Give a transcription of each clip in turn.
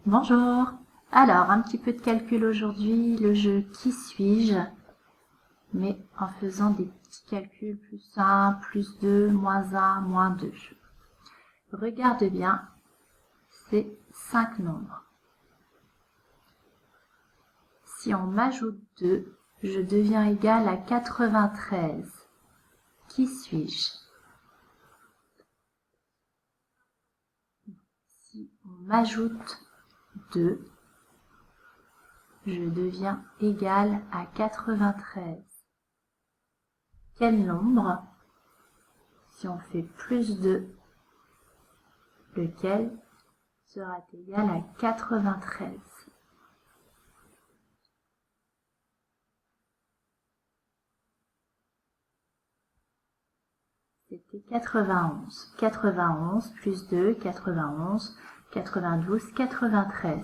Bonjour. Alors, un petit peu de calcul aujourd'hui, le jeu Qui suis-je? Mais en faisant des petits calculs, plus 1, plus 2, moins 1, moins 2. Regarde bien, c'est 5 nombres. Si on m'ajoute 2, je deviens égal à 93. Qui suis-je? Si on m'ajoute 2, je deviens égal à 93. Quel nombre? Si on fait plus 2, lequel sera égal à 93? C'était 91. 91 plus 2, 91, 92, 93.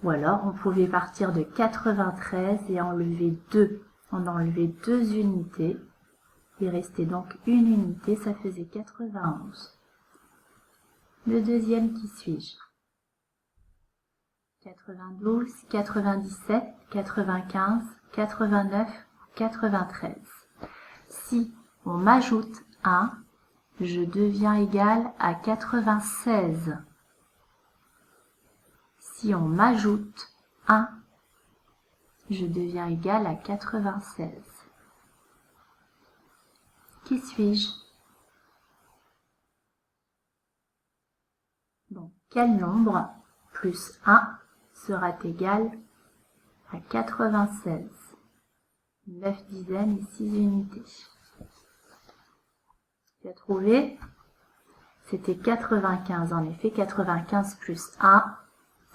Ou alors, on pouvait partir de 93 et enlever 2. On enlevait 2 unités. Il restait donc une unité, ça faisait 91. Le deuxième, qui suis-je? 92, 97, 95, 89, 93. Si on m'ajoute 1, je deviens égal à 96. Si on m'ajoute 1, je deviens égal à 96. Qui suis-je? Donc, quel nombre plus 1 sera égal à 96? 9 dizaines et 6 unités. Tu as trouvé? C'était 95. En effet, 95 plus 1,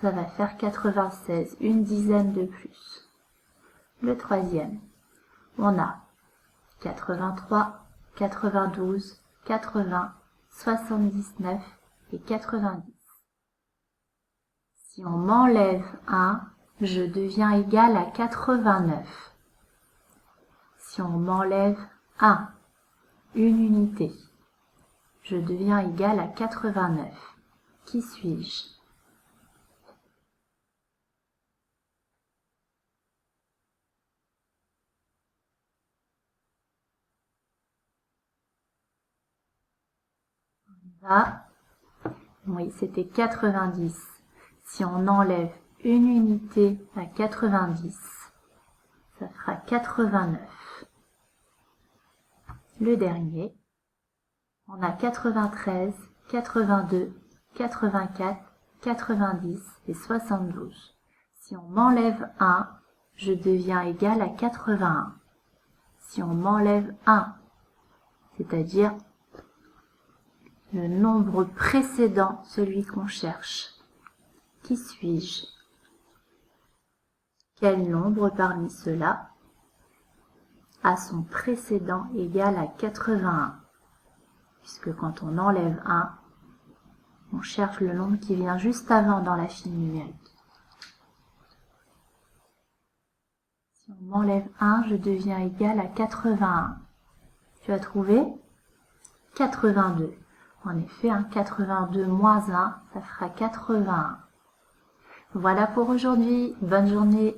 ça va faire 96. Une dizaine de plus. Le troisième, on a 83, 92, 80, 79 et 90. Si on m'enlève 1, je deviens égal à 89. Si on m'enlève 1, une unité, je deviens égal à 89. Qui suis-je? Oui, c'était 90. Si on enlève une unité à 90, ça fera 89. Le dernier, on a 93, 82, 84, 90 et 72. Si on m'enlève 1, je deviens égal à 81. Si on m'enlève 1, c'est-à-dire le nombre précédent, celui qu'on cherche. Qui suis-je? Quel nombre parmi ceux-là a son précédent égal à 81? Puisque quand on enlève 1, on cherche le nombre qui vient juste avant dans la file numérique. Si on m'enlève 1, je deviens égal à 81. Tu as trouvé? 82. En effet, 82 moins 1, ça fera 81. Voilà pour aujourd'hui. Bonne journée.